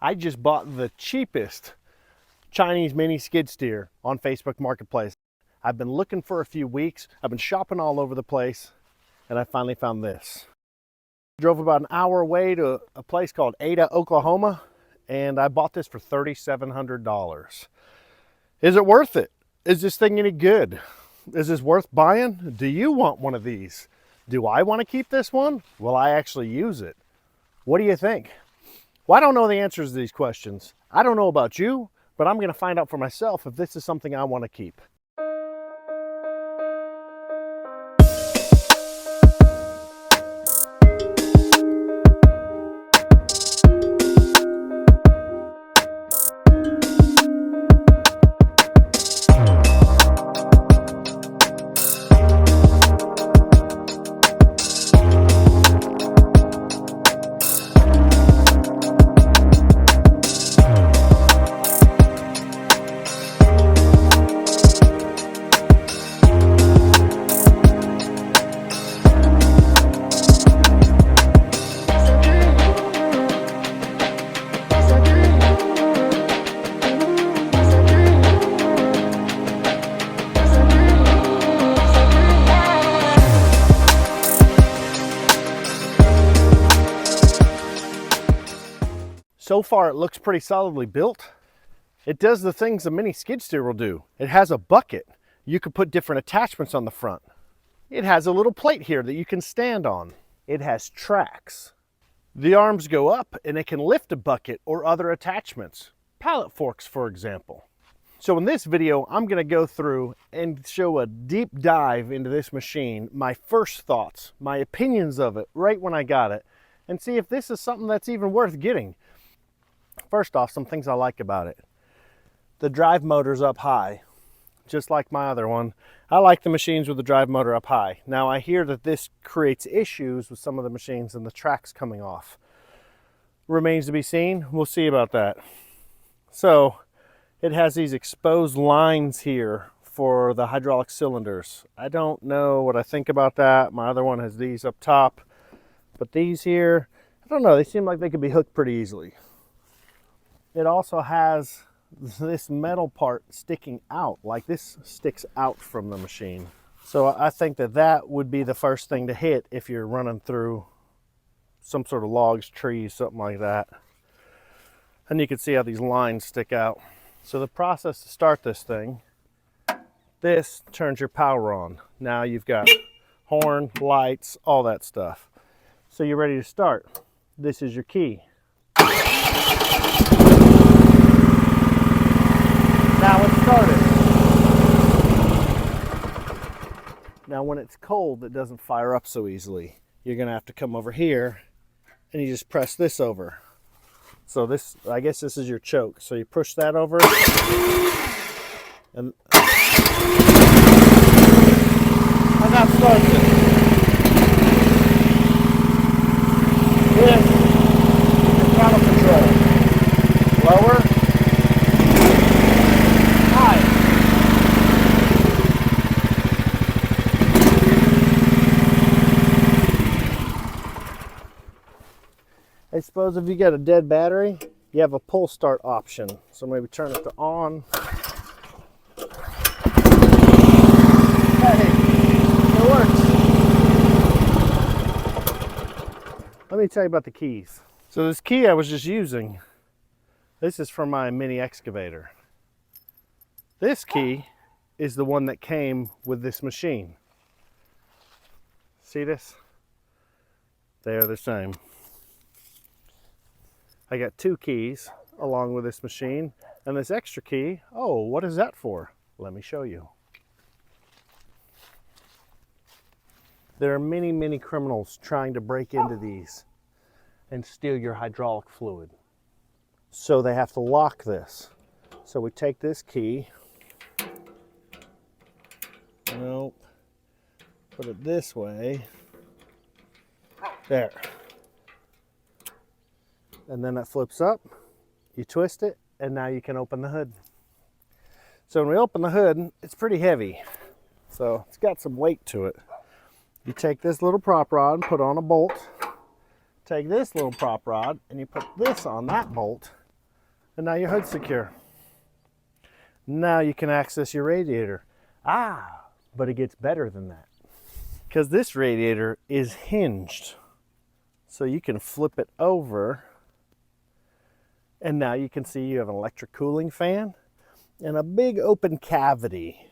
I just bought the cheapest Chinese mini skid steer on Facebook Marketplace. I've been looking for a few weeks. I've been shopping all over the place, and I finally found this. Drove about an hour away to a place called Ada, Oklahoma, and I bought this for $3,700. Is it worth it? Is this thing any good? Is this worth buying? Do you want one of these? Do I want to keep this one? Will I actually use it? What do you think? Well, I don't know the answers to these questions. I don't know about you, but I'm going to find out for myself if this is something I want to keep. So far, it looks pretty solidly built. It does the things a mini skid steer will do. It has a bucket. You can put different attachments on the front. It has a little plate here that you can stand on. It has tracks. The arms go up and it can lift a bucket or other attachments. Pallet forks, for example. So in this video, I'm going to go through and show a deep dive into this machine, my first thoughts, my opinions of it right when I got it, and see if this is something that's even worth getting. First off, some things I like about it. The drive motor's up high, just like my other one. I like the machines with the drive motor up high. Now I hear that this creates issues with some of the machines and the tracks coming off. Remains to be seen. We'll see about that. So it has these exposed lines here for the hydraulic cylinders. I don't know what I think about that. My other one has these up top, but these here, I don't know, they seem like they could be hooked pretty easily. It also has this metal part sticking out, like this sticks out from the machine. So I think that that would be the first thing to hit if you're running through some sort of logs, trees, something like that. And you can see how these lines stick out. So the process to start this thing, this turns your power on. Now you've got horn, lights, all that stuff. So you're ready to start. This is your key. Now it's started. Now when it's cold, it doesn't fire up so easily. You're gonna have to come over here and you just press this over. So this, I guess this is your choke. So you push that over and that starts it. This is your throttle control. Lower. I suppose if you got a dead battery, you have a pull start option. So maybe turn it to on. Hey, it works. Let me tell you about the keys. So this key I was just using, this is for my mini excavator. This key is the one that came with this machine. See this? They're the same. I got two keys along with this machine, and this extra key, oh, what is that for? Let me show you. There are many, many criminals trying to break into these and steal your hydraulic fluid. So they have to lock this. So we take this key, nope, put it this way, there. And then that flips up, you twist it, and now you can open the hood. So when we open the hood, it's pretty heavy. So it's got some weight to it. You take this little prop rod and put on a bolt. Take this little prop rod and you put this on that bolt, And now your hood's secure. Now you can access your radiator. But it gets better than that, because this radiator is hinged. So you can flip it over, and now you can see you have an electric cooling fan and a big open cavity.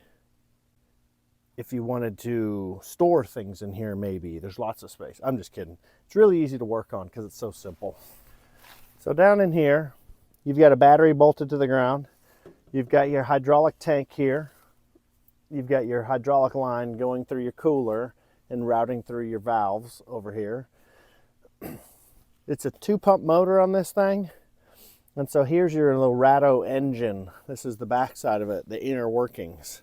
If you wanted to store things in here, maybe. There's lots of space. I'm just kidding. It's really easy to work on because it's so simple. So down in here, you've got a battery bolted to the ground. You've got your hydraulic tank here. You've got your hydraulic line going through your cooler and routing through your valves over here. It's a 2-pump motor on this thing. And so here's your little Ratto engine. This is the back side of it, the inner workings.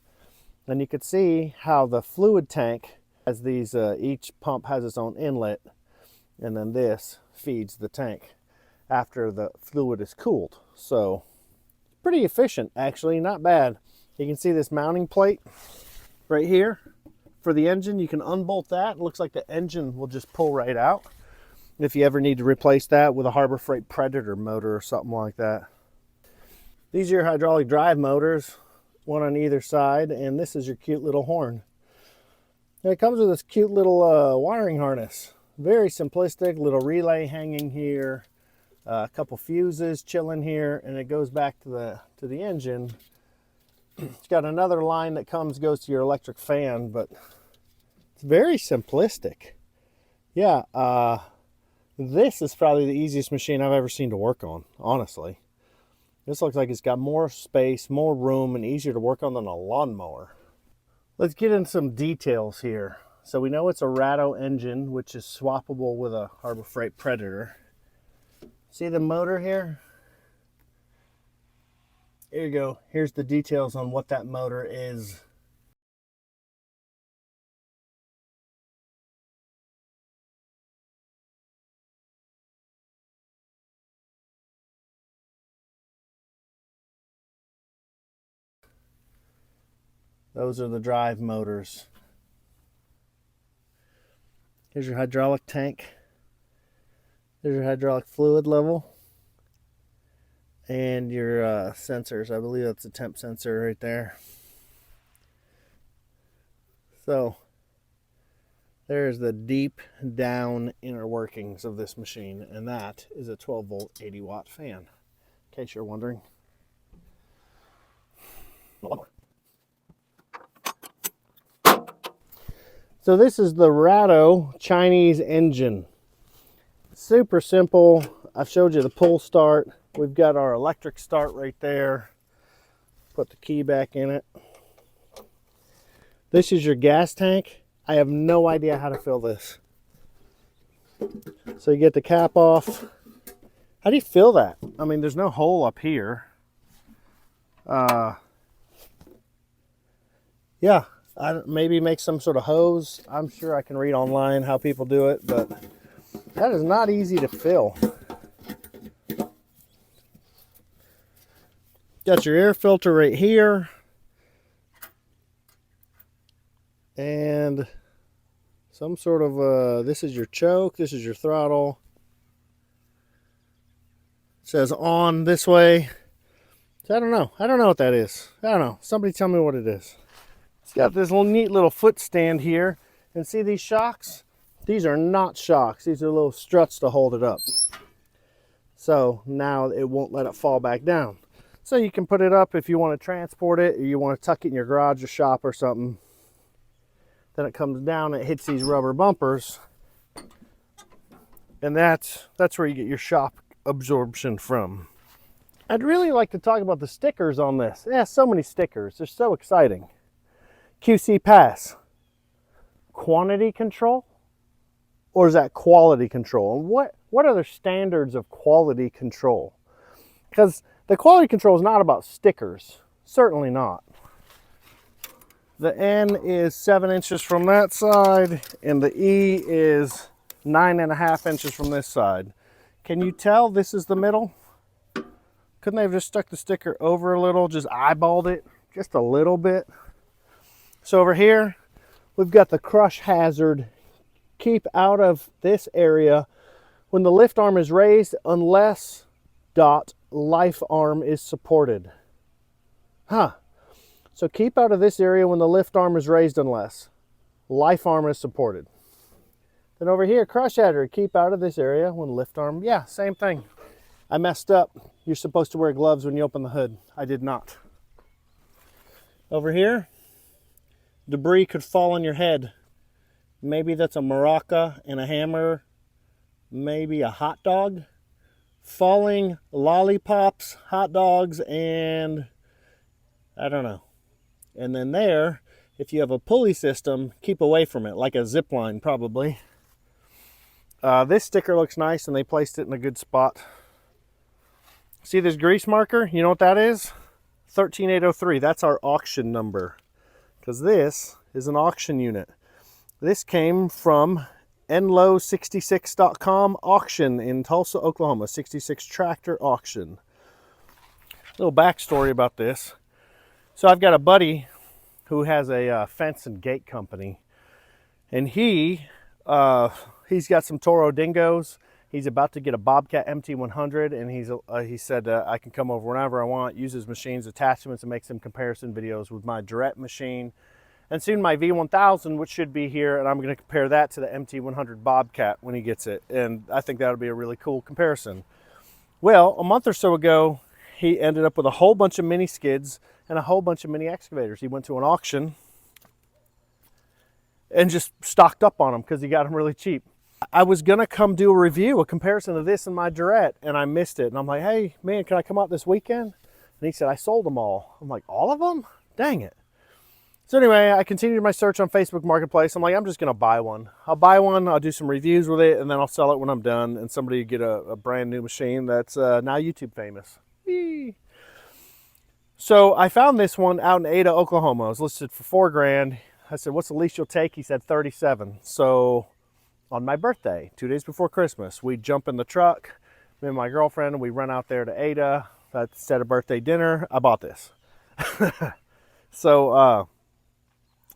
And you can see how the fluid tank has these, each pump has its own inlet, and then this feeds the tank after the fluid is cooled. So pretty efficient, actually, not bad. You can see this mounting plate right here for the engine. You can unbolt that. It looks like the engine will just pull right out if you ever need to replace that with a Harbor Freight Predator motor or something like that. These are your hydraulic drive motors, one on either side, and this is your cute little horn. And it comes with this cute little wiring harness. Very simplistic, little relay hanging here, a couple fuses chilling here, and it goes back to the engine. It's got another line that goes to your electric fan, but it's very simplistic. Yeah, this is probably the easiest machine I've ever seen to work on, honestly. This looks like it's got more space, more room, and easier to work on than a lawnmower. Let's get into some details here. So we know it's a Ratto engine, which is swappable with a Harbor Freight Predator. See the motor here? Here you go. Here's the details on what that motor is. Those are the drive motors. Here's your hydraulic tank. There's your hydraulic fluid level. And your sensors. I believe that's a temp sensor right there. So there's the deep down inner workings of this machine, and that is a 12 volt 80 watt fan, in case you're wondering. So this is the Ratto Chinese engine. Super simple. I've showed you the pull start. We've got our electric start right there. Put the key back in it. This is your gas tank. I have no idea how to fill this. So you get the cap off. How do you fill that? I mean, there's no hole up here. Yeah, maybe make some sort of hose. I'm sure I can read online how people do it, but that is not easy to fill. Got your air filter right here. And some sort of, this is your choke, this is your throttle. It says on this way. So I don't know what that is. I don't know. Somebody tell me what it is. It's got this little neat little foot stand here. And see these shocks? These are not shocks. These are little struts to hold it up. So now it won't let it fall back down. So you can put it up if you want to transport it, or you want to tuck it in your garage or shop or something. Then it comes down, it hits these rubber bumpers. And that's where you get your shock absorption from. I'd really like to talk about the stickers on this. Yeah, so many stickers. They're so exciting. QC Pass. Quantity control? Or is that quality control? And what are the standards of quality control? Because the quality control is not about stickers. Certainly not. The N is 7 inches from that side, and the E is 9.5 inches from this side. Can you tell this is the middle? Couldn't they have just stuck the sticker over a little, just eyeballed it just a little bit? So over here, we've got the crush hazard. Keep out of this area when the lift arm is raised, unless dot life arm is supported. Huh. So keep out of this area when the lift arm is raised unless life arm is supported. Then over here, crush adder, keep out of this area when lift arm, yeah, same thing. I messed up. You're supposed to wear gloves when you open the hood. I did not. Over here, debris could fall on your head. Maybe that's a maraca and a hammer, maybe a hot dog. Falling lollipops, hot dogs, and I don't know. And then there, if you have a pulley system, keep away from it, like a zip line probably. This sticker looks nice and they placed it in a good spot. See this grease marker? You know what that is? 13803. That's our auction number, because this is an auction unit. This came from enlow66.com auction in Tulsa, Oklahoma. 66 tractor auction. Little backstory about this. So I've got a buddy who has a fence and gate company, and he's got some Toro Dingoes. He's about to get a Bobcat MT100, and he said I can come over whenever I want, use his machine's attachments, and make some comparison videos with my Direct machine. And soon my V1000, which should be here, and I'm going to compare that to the MT100 Bobcat when he gets it. And I think that'll be a really cool comparison. Well, a month or so ago, he ended up with a whole bunch of mini skids and a whole bunch of mini excavators. He went to an auction and just stocked up on them because he got them really cheap. I was going to come do a review, a comparison of this and my Durette, and I missed it. And I'm like, hey, man, can I come out this weekend? And he said, I sold them all. I'm like, all of them? Dang it. So anyway, I continued my search on Facebook Marketplace. I'm like, I'm just going to buy one. I'll buy one, I'll do some reviews with it, and then I'll sell it when I'm done, and somebody get a brand new machine that's now YouTube famous. Whee! So I found this one out in Ada, Oklahoma. It was listed for $4,000. I said, what's the least you'll take? He said 37. So on my birthday, 2 days before Christmas, we jump in the truck, me and my girlfriend, and we run out there to Ada. Instead of birthday dinner, I bought this. So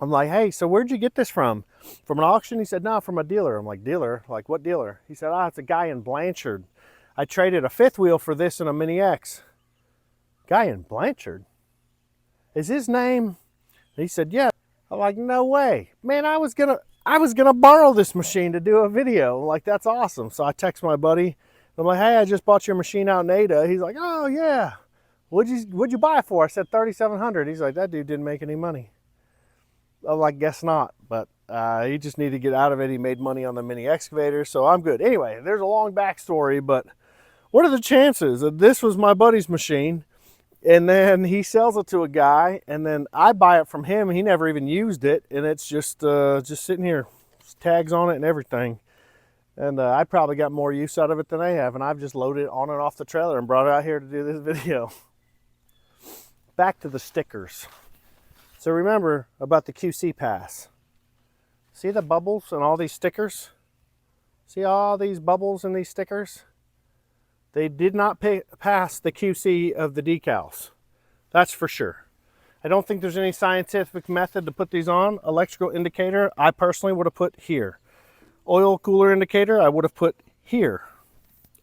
I'm like, hey, so where'd you get this from? From an auction? He said, no, from a dealer. I'm like, dealer? Like, what dealer? He said, it's a guy in Blanchard. I traded a fifth wheel for this and a Mini X. Guy in Blanchard? Is his name? He said, yeah. I'm like, no way. Man, I was gonna borrow this machine to do a video. I'm like, that's awesome. So I text my buddy. I'm like, hey, I just bought your machine out in Ada. He's like, oh yeah. What'd you buy it for? I said $3,700. He's like, that dude didn't make any money. I'm like, guess not. But he just needed to get out of it. He made money on the mini excavator, so I'm good. Anyway, there's a long backstory, but what are the chances that this was my buddy's machine, and then he sells it to a guy, and then I buy it from him, and he never even used it, and it's just sitting here, tags on it and everything. And I probably got more use out of it than I have, and I've just loaded it on and off the trailer and brought it out here to do this video. Back to the stickers. So remember about the QC pass. See the bubbles and all these stickers? See all these bubbles in these stickers? They did not pass the QC of the decals. That's for sure. I don't think there's any scientific method to put these on. Electrical indicator, I personally would have put here. Oil cooler indicator, I would have put here.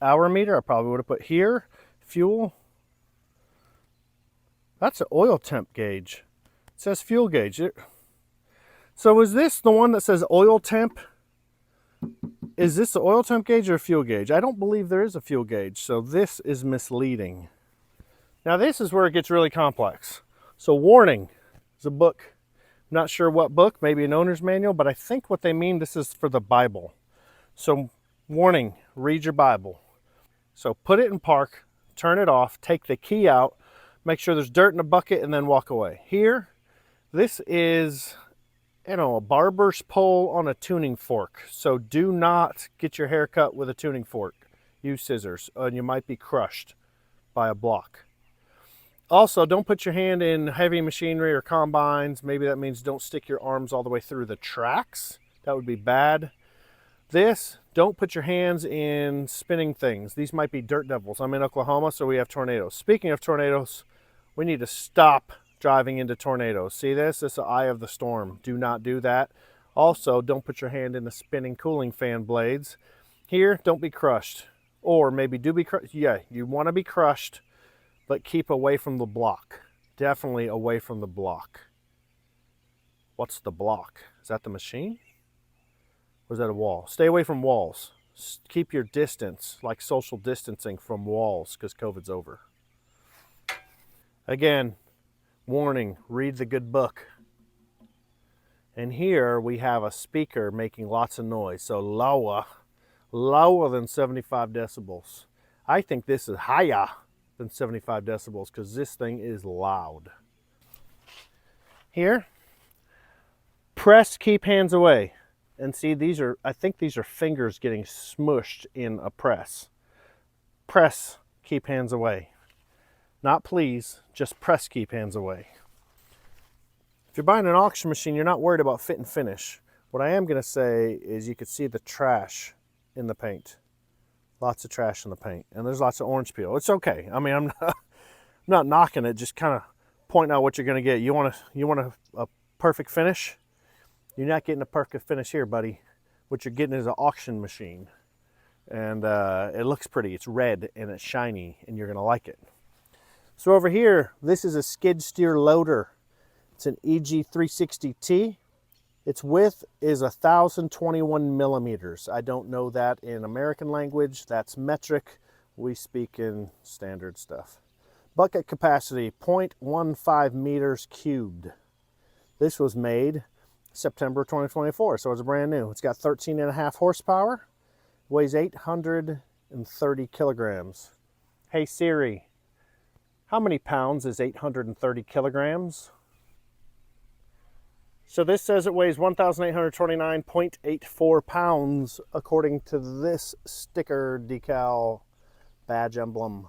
Hour meter, I probably would have put here. Fuel. That's an oil temp gauge. It says fuel gauge. So is this the one that says oil temp? Is this the oil temp gauge or a fuel gauge? I don't believe there is a fuel gauge, so this is misleading. Now this is where it gets really complex. So warning, is a book. I'm not sure what book, maybe an owner's manual, but I think what they mean, this is for the Bible. So warning, read your Bible. So put it in park, turn it off, take the key out, make sure there's dirt in the bucket, and then walk away. Here, this is, a barber's pole on a tuning fork. So do not get your hair cut with a tuning fork. Use scissors, and you might be crushed by a block. Also, don't put your hand in heavy machinery or combines. Maybe that means don't stick your arms all the way through the tracks. That would be bad. This, don't put your hands in spinning things. These might be dirt devils. I'm in Oklahoma, so we have tornadoes. Speaking of tornadoes, we need to stop driving into tornadoes. See this? This is the eye of the storm. Do not do that. Also, don't put your hand in the spinning cooling fan blades. Here, don't be crushed. Or maybe do be crushed. Yeah, you want to be crushed, but keep away from the block. Definitely away from the block. What's the block? Is that the machine? Or is that a wall? Stay away from walls. Keep your distance, like social distancing from walls, because COVID's over. Again, warning, read the good book. And here we have a speaker making lots of noise, so lower than 75 decibels. I think this is higher than 75 decibels because this thing is loud. Here, press, keep hands away. And see, I think these are fingers getting smushed in a press. Press, keep hands away. Not please, just press, keep hands away. If you're buying an auction machine, you're not worried about fit and finish. What I am going to say is you could see the trash in the paint. Lots of trash in the paint. And there's lots of orange peel. It's okay. I mean, I'm not knocking it, just kind of pointing out what you're going to get. You want a perfect finish? You're not getting a perfect finish here, buddy. What you're getting is an auction machine. And it looks pretty. It's red and it's shiny, and you're going to like it. So over here, this is a skid steer loader. It's an EG360T. Its width is 1,021 millimeters. I don't know that in American language. That's metric. We speak in standard stuff. Bucket capacity, 0.15 meters cubed. This was made September 2024, so it's brand new. It's got 13.5 horsepower, weighs 830 kilograms. Hey Siri, how many pounds is 830 kilograms? So this says it weighs 1,829.84 pounds according to this sticker decal badge emblem.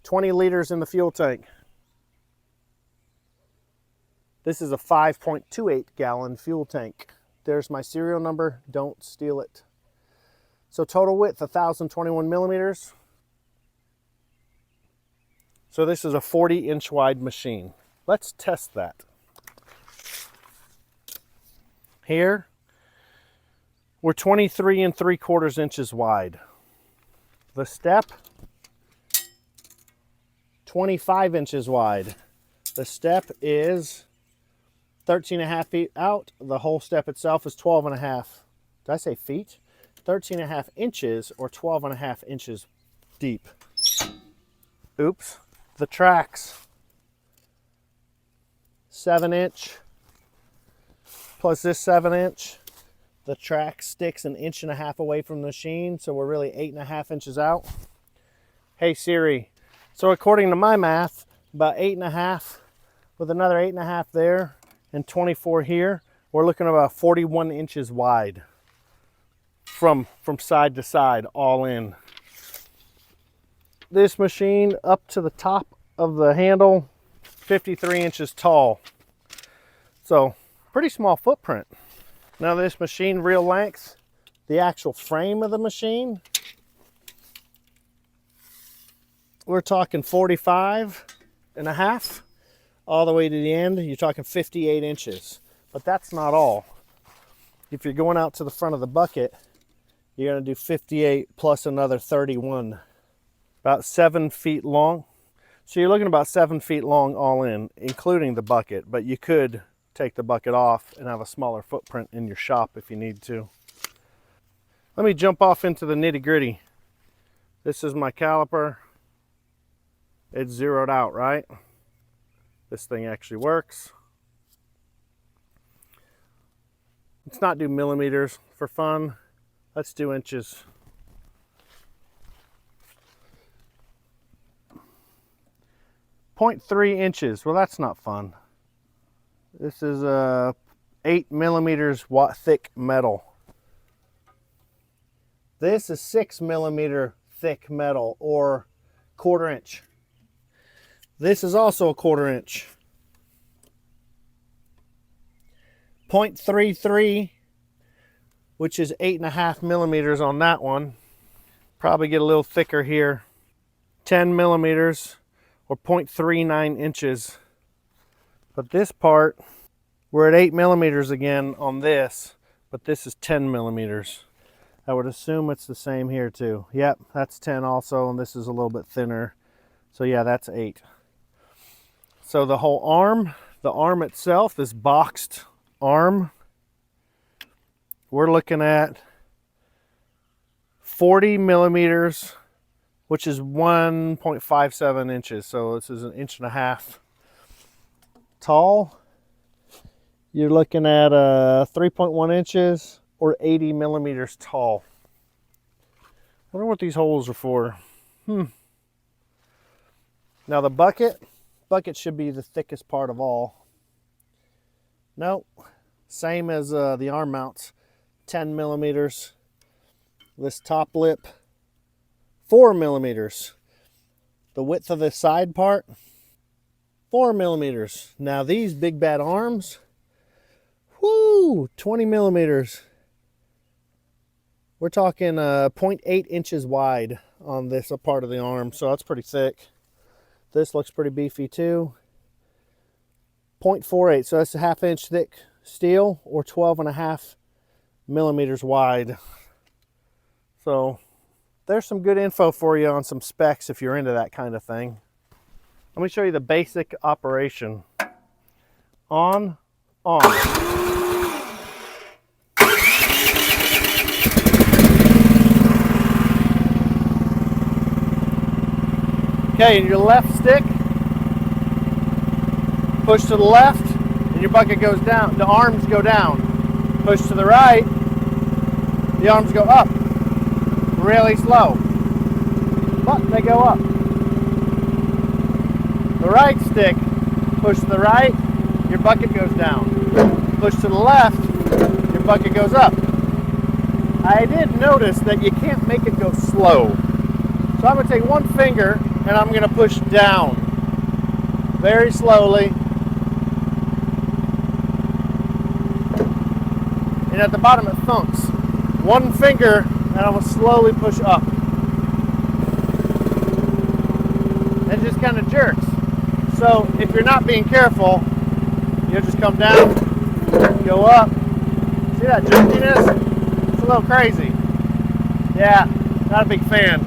20 liters in the fuel tank. This is a 5.28 gallon fuel tank. There's my serial number, don't steal it. So total width, 1,021 millimeters. So this is a 40-inch wide machine. Let's test that. Here, we're 23 3/4 inches wide. The step, 25 inches wide. The step is 13.5 feet out. The whole step itself is 12.5. Did I say feet? 13.5 inches or 12.5 inches deep. Oops. The tracks, 7-inch. Plus this 7-inch, the track sticks 1.5 inches away from the machine, so we're really 8.5 inches out. Hey Siri, so according to my math, about 8.5 with another 8.5 there and 24 here, we're looking at about 41 inches wide from side to side, all in. This machine up to the top of the handle, 53 inches tall. So pretty small footprint. Now this machine, real length, the actual frame of the machine, we're talking 45.5 all the way to the end. You're talking 58 inches. But that's not all. If you're going out to the front of the bucket, you're going to do 58 plus another 31. About 7 feet long. So you're looking about 7 feet long all in, including the bucket. But you could take the bucket off and have a smaller footprint in your shop if you need to. Let me jump off into the nitty-gritty. This is my caliper. It's zeroed out, right? This thing actually works. Let's not do millimeters for fun. Let's do inches. 0.3 inches. Well, that's not fun. This is 8 millimeters thick metal. This is 6 millimeter thick metal, or 1/4 inch. This is also a 1/4 inch. 0.33, which is 8.5 millimeters on that one. Probably get a little thicker here. 10 millimeters, or 0.39 inches. But this part, we're at 8 millimeters again on this, but this is 10 millimeters. I would assume it's the same here too. Yep, that's 10 also, and this is a little bit thinner. So yeah, that's 8. So the whole arm, the arm itself, this boxed arm, we're looking at 40 millimeters, which is 1.57 inches. So this is 1.5 inches tall. You're looking at 3.1 inches or 80 millimeters tall. I wonder what these holes are for. Now the bucket should be the thickest part of all. Nope, same as the arm mounts, 10 millimeters. This top lip, 4 millimeters. The width of the side part, 4 millimeters. Now these big bad arms, whoo, 20 millimeters. We're talking 0.8 inches wide on this part of the arm, so that's pretty thick. This looks pretty beefy too. 0.48, so that's a 1/2 inch thick steel or 12.5 millimeters wide. So there's some good info for you on some specs if you're into that kind of thing. Let me show you the basic operation. On. Okay, your left stick, push to the left, and your bucket goes down. The arms go down. Push to the right, the arms go up. Really slow, but they go up. The right stick, push to the right, your bucket goes down. Push to the left, your bucket goes up. I did notice that you can't make it go slow. So I'm going to take one finger and I'm going to push down very slowly. And at the bottom it thunks. One finger and I'm going to slowly push up. It just kind of jerks. So if you're not being careful, you'll just come down, go up. See that jerkiness? It's a little crazy. Yeah, not a big fan.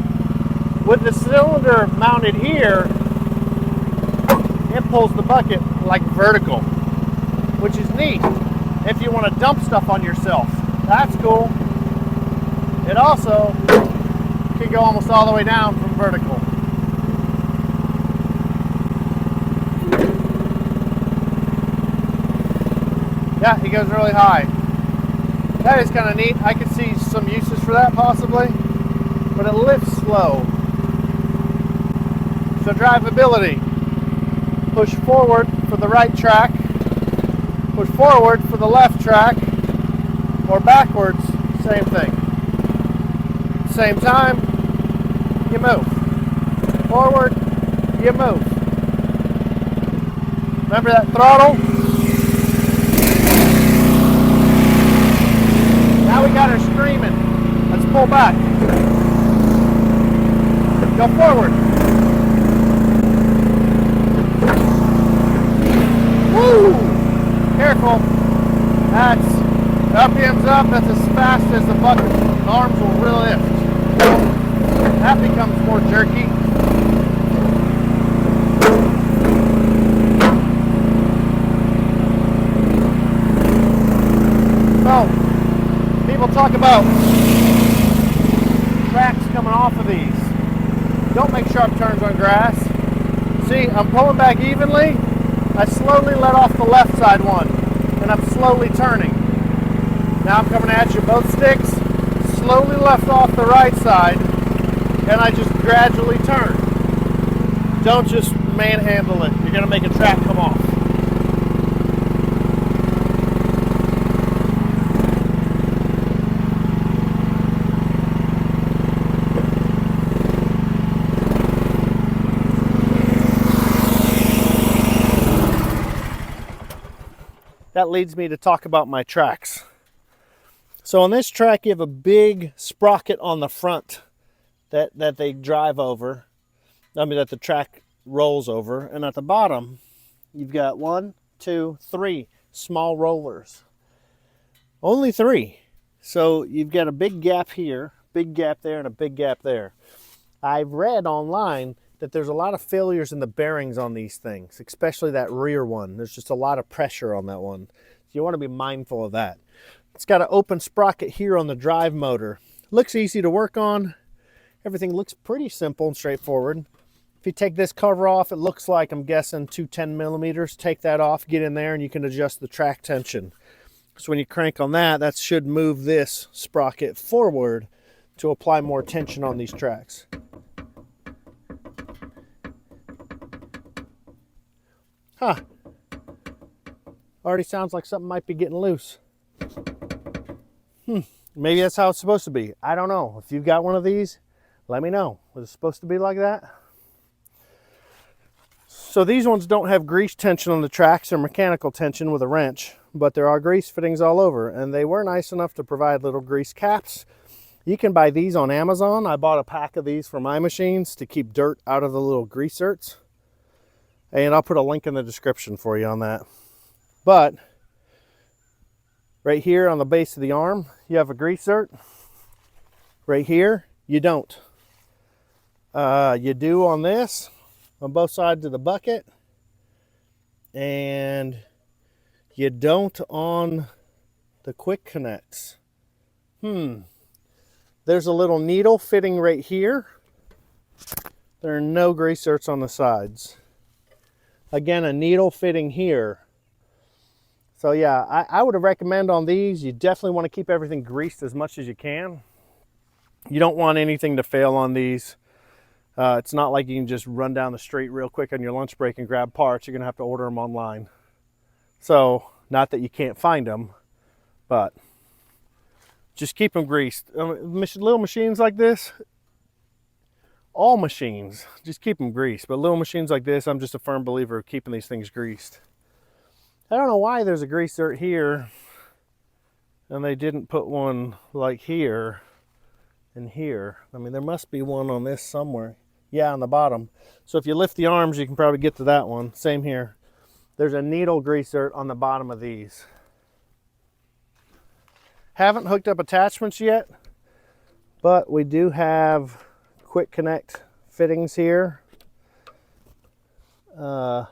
With the cylinder mounted here, it pulls the bucket like vertical, which is neat if you want to dump stuff on yourself. That's cool. It also can go almost all the way down from vertical. Yeah, it goes really high. That is kind of neat. I could see some uses for that possibly, but it lifts slow. So drivability, push forward for the right track, push forward for the left track, or backwards, same thing. Same time, you move. Forward, you move. Remember that throttle? Now we got her screaming. Let's pull back. Go forward. Woo! Careful. That's RPM's up. That's as fast as the bucket arms will really lift. That becomes more jerky. So, people talk about tracks coming off of these. Don't make sharp turns on grass. See, I'm pulling back evenly. I slowly let off the left side one, and I'm slowly turning. Now I'm coming at you, both sticks, slowly left off the right side, and I just gradually turn. Don't just manhandle it. You're gonna make a track come off. That leads me to talk about my tracks. So on this track, you have a big sprocket on the front that they drive over. That the track rolls over. And at the bottom, you've got 1, 2, 3 small rollers. Only 3. So you've got a big gap here, big gap there, and a big gap there. I've read online that there's a lot of failures in the bearings on these things, especially that rear one. There's just a lot of pressure on that one. So you want to be mindful of that. It's got an open sprocket here on the drive motor. Looks easy to work on. Everything looks pretty simple and straightforward. If you take this cover off, it looks like, I'm guessing, 210 millimeters. Take that off, get in there, and you can adjust the track tension. So when you crank on that, that should move this sprocket forward to apply more tension on these tracks. Huh. Already sounds like something might be getting loose. Maybe that's how it's supposed to be. I don't know. If you've got one of these, let me know. Was it supposed to be like that? So these ones don't have grease tension on the tracks or mechanical tension with a wrench, but there are grease fittings all over, and they were nice enough to provide little grease caps. You can buy these on Amazon. I bought a pack of these for my machines to keep dirt out of the little grease zerts. And I'll put a link in the description for you on that. But right here on the base of the arm, you have a grease zert. Right here, you don't. You do on this, on both sides of the bucket. And you don't on the quick connects. There's a little needle fitting right here. There are no grease zerts on the sides. Again, a needle fitting here. So yeah, I would recommend on these, you definitely want to keep everything greased as much as you can. You don't want anything to fail on these. It's not like you can just run down the street real quick on your lunch break and grab parts. You're going to have to order them online. So, not that you can't find them, but just keep them greased. Little machines like this, all machines, just keep them greased. But little machines like this, I'm just a firm believer of keeping these things greased. I don't know why there's a grease zert here and they didn't put one like here and here. I mean, there must be one on this somewhere. Yeah, on the bottom. So if you lift the arms, you can probably get to that one. Same here. There's a needle grease zert on the bottom of these. Haven't hooked up attachments yet, but we do have quick connect fittings here. They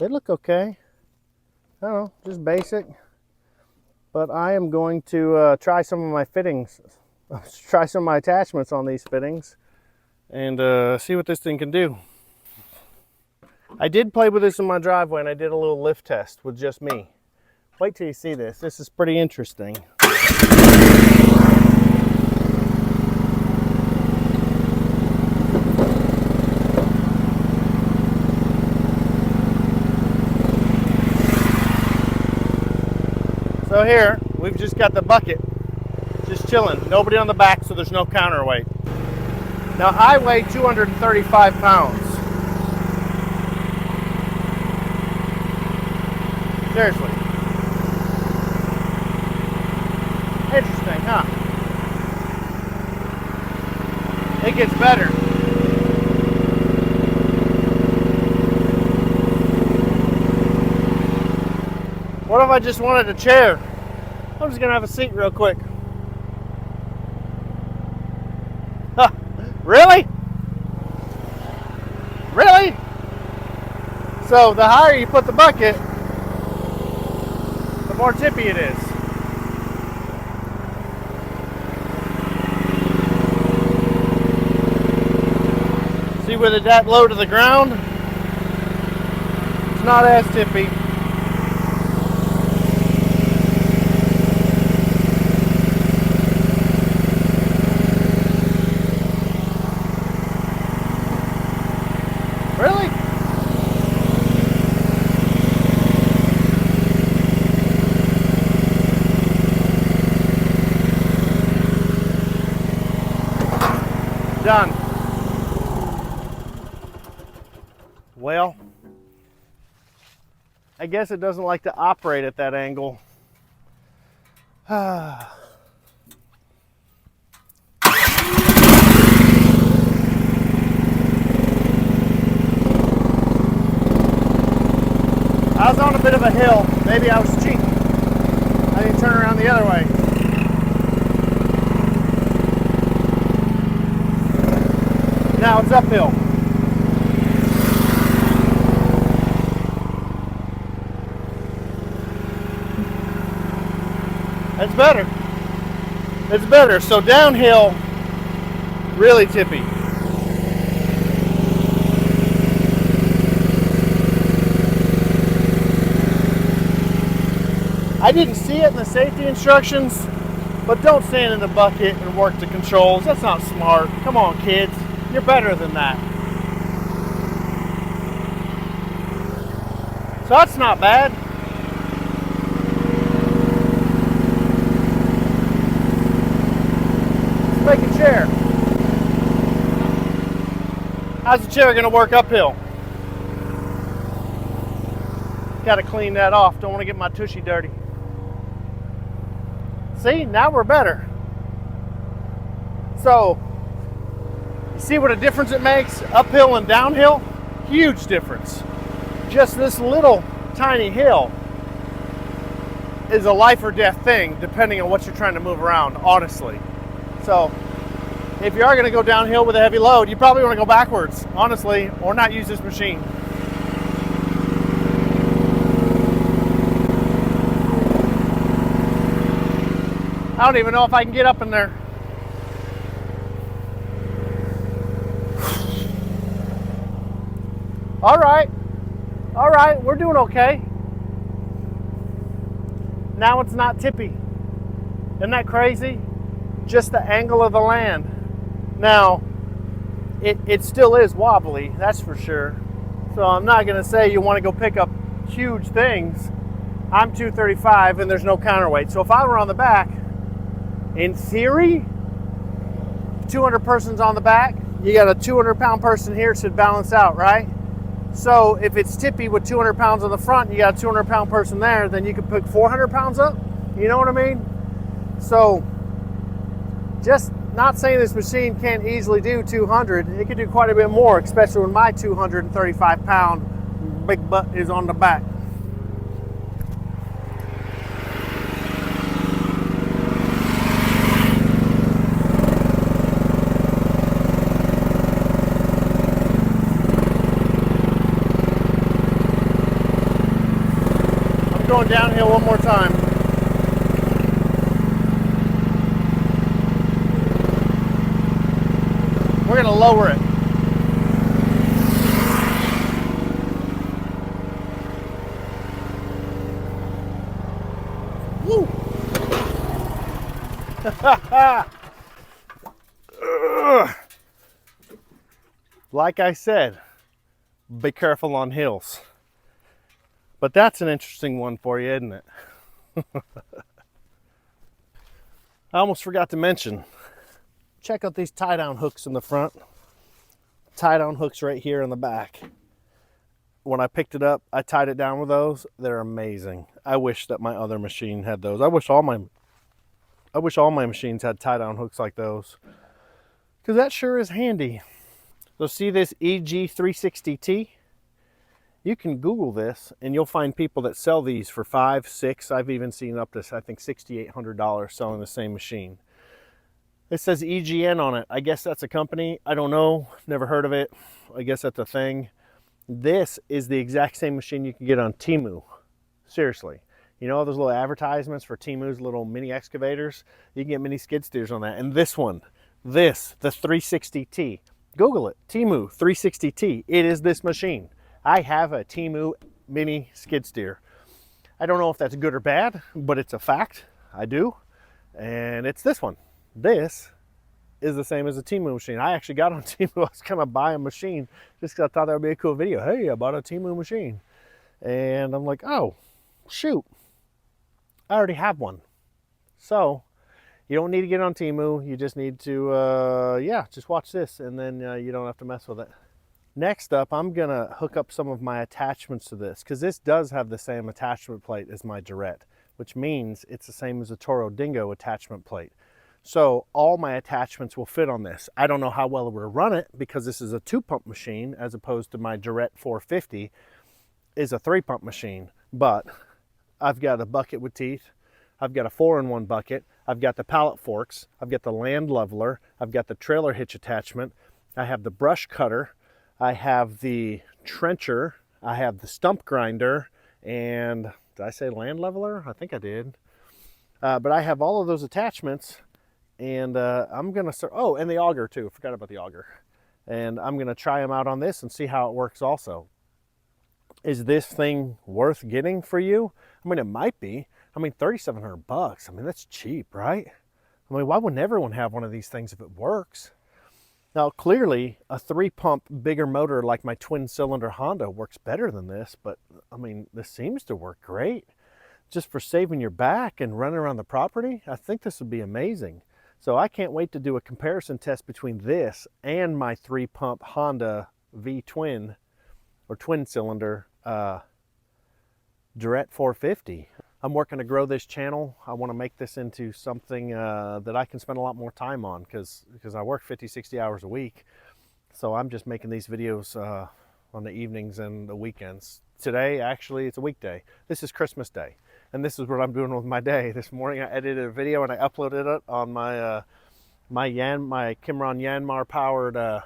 look okay. I don't know, just basic. But I am going to try some of my fittings, try some of my attachments on these fittings, and see what this thing can do. I did play with this in my driveway, and I did a little lift test with just me. Wait till you see this. This is pretty interesting. So here, we've just got the bucket just chilling. Nobody on the back, so there's no counterweight. Now I weigh 235 pounds. Seriously. Interesting, huh? It gets better. What if I just wanted a chair? I'm just gonna have a seat real quick. Huh, really? Really? So the higher you put the bucket, the more tippy it is. See, with it that low to the ground, it's not as tippy. Really? Done. Well, I guess it doesn't like to operate at that angle. I was on a bit of a hill. Maybe I was cheating. I didn't turn around the other way. Now it's uphill. It's better. It's better. So downhill, really tippy. I didn't see it in the safety instructions, but don't stand in the bucket and work the controls. That's not smart. Come on, kids. You're better than that. So that's not bad. Let's make a chair. How's the chair going to work uphill? Got to clean that off. Don't want to get my tushy dirty. See, now we're better. So, you see what a difference it makes? Uphill and downhill? Huge difference. Just this little tiny hill is a life or death thing, depending on what you're trying to move around, honestly. So, if you are going to go downhill with a heavy load, you probably want to go backwards, honestly, or not use this machine. I don't even know if I can get up in there. All right, we're doing okay. Now it's not tippy. Isn't that crazy? Just the angle of the land. Now, it still is wobbly, that's for sure. So I'm not gonna say you wanna go pick up huge things. I'm 235 and there's no counterweight. So if I were on the back, in theory, 200 persons on the back, you got a 200-pound person here, it should balance out, right? So if it's tippy with 200 pounds on the front, you got a 200-pound person there, then you could pick 400 pounds up. You know what I mean? So just not saying this machine can't easily do 200. It could do quite a bit more, especially when my 235-pound big butt is on the back. Going downhill one more time. We're going to lower it. Woo! Like I said, be careful on hills. But that's an interesting one for you, isn't it? I almost forgot to mention, check out these tie-down hooks in the front. Tie-down hooks right here in the back. When I picked it up, I tied it down with those. They're amazing. I wish that my other machine had those. I wish all my machines had tie-down hooks like those, because that sure is handy. So see this EG360T? You can Google this and you'll find people that sell these for $5, $6. I've even seen up to, I think, $6,800 selling the same machine. It says EGN on it. I guess that's a company. I don't know. Never heard of it. I guess that's a thing. This is the exact same machine you can get on Temu. Seriously. You know all those little advertisements for Temu's little mini excavators? You can get mini skid steers on that. And this one, the 360T. Google it. Temu 360T. It is this machine. I have a Temu mini skid steer. I don't know if that's good or bad, but it's a fact. I do. And it's this one. This is the same as a Temu machine. I actually got on Temu. I was going to buy a machine just because I thought that would be a cool video. Hey, I bought a Temu machine. And I'm like, oh, shoot. I already have one. So you don't need to get on Temu. You just need to, just watch this and then you don't have to mess with it. Next up, I'm gonna hook up some of my attachments to this because this does have the same attachment plate as my Durette, which means it's the same as the Toro Dingo attachment plate. So all my attachments will fit on this. I don't know how well it will run it because this is a 2-pump machine as opposed to my Durette 450 is a 3-pump machine. But I've got a bucket with teeth. I've got a 4-in-1 bucket. I've got the pallet forks. I've got the land leveler. I've got the trailer hitch attachment. I have the brush cutter, I have the trencher, I have the stump grinder, and did I say land leveler? I think I did. But I have all of those attachments, and I'm gonna start, oh, and the auger too, I forgot about the auger. And I'm gonna try them out on this and see how it works also. Is this thing worth getting for you? I mean, it might be. I mean, 3,700 bucks. I mean, that's cheap, right? I mean, why wouldn't everyone have one of these things if it works? Now, clearly, a 3-pump bigger motor like my twin-cylinder Honda works better than this, but I mean, this seems to work great. Just for saving your back and running around the property, I think this would be amazing. So I can't wait to do a comparison test between this and my 3-pump Honda V-twin or twin-cylinder Durette 450. I'm working to grow this channel. I want to make this into something that I can spend a lot more time on because I work 50, 60 hours a week. So I'm just making these videos on the evenings and the weekends. Today, actually, it's a weekday. This is Christmas Day. And this is what I'm doing with my day. This morning I edited a video and I uploaded it on my my Kimron Yanmar powered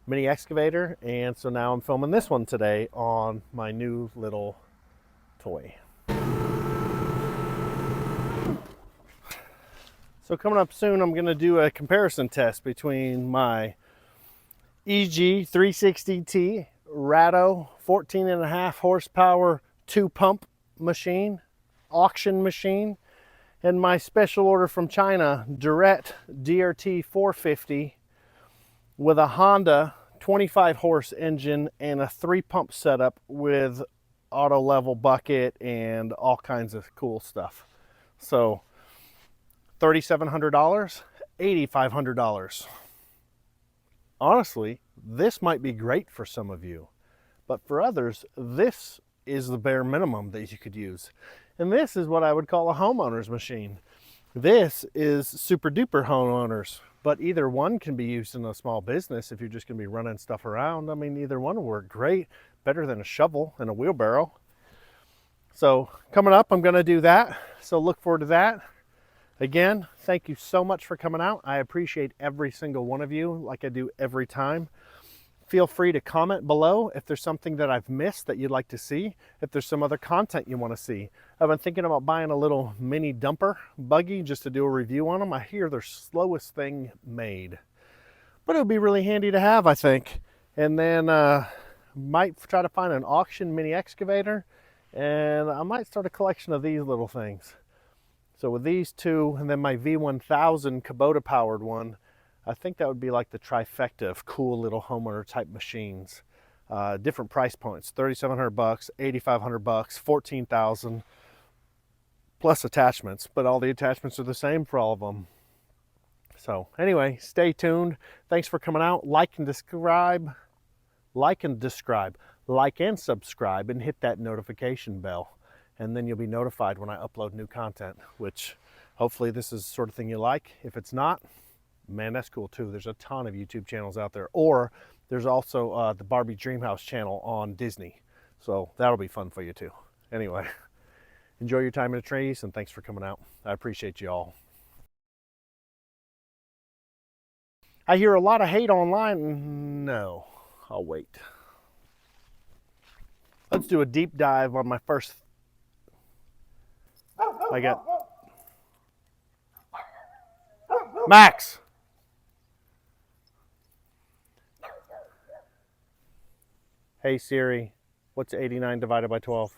mini excavator. And so now I'm filming this one today on my new little toy. So coming up soon, I'm gonna do a comparison test between my EG 360T Ratto 14.5 horsepower 2-pump machine, auction machine, and my special order from China Durette DRT 450 with a Honda 25 horse engine and a 3-pump setup with auto level bucket and all kinds of cool stuff. So $3,700, $8,500. Honestly, this might be great for some of you, but for others, this is the bare minimum that you could use. And this is what I would call a homeowner's machine. This is super duper homeowners, but either one can be used in a small business if you're just gonna be running stuff around. I mean, either one will work great, better than a shovel and a wheelbarrow. So coming up, I'm gonna do that. So look forward to that. Again, thank you so much for coming out. I appreciate every single one of you like I do every time. Feel free to comment below if there's something that I've missed that you'd like to see, if there's some other content you want to see. I've been thinking about buying a little mini dumper buggy just to do a review on them. I hear they're slowest thing made, but it would be really handy to have, I think. And then might try to find an auction mini excavator, and I might start a collection of these little things. So with these two, and then my V1000 Kubota powered one, I think that would be like the trifecta of cool little homeowner type machines. Different price points, 3,700 bucks, 8,500 bucks, 14,000, plus attachments, but all the attachments are the same for all of them. So anyway, stay tuned. Thanks for coming out. Like and subscribe, and hit that notification bell. And then you'll be notified when I upload new content, which hopefully this is the sort of thing you like. If it's not, man, that's cool too. There's a ton of YouTube channels out there. Or there's also the Barbie Dreamhouse channel on Disney. So that'll be fun for you too. Anyway, enjoy your time in the trees and thanks for coming out. I appreciate you all. I hear a lot of hate online. No, I'll wait. Let's do a deep dive on my first. I got Max. Hey Siri, what's 89 divided by 12?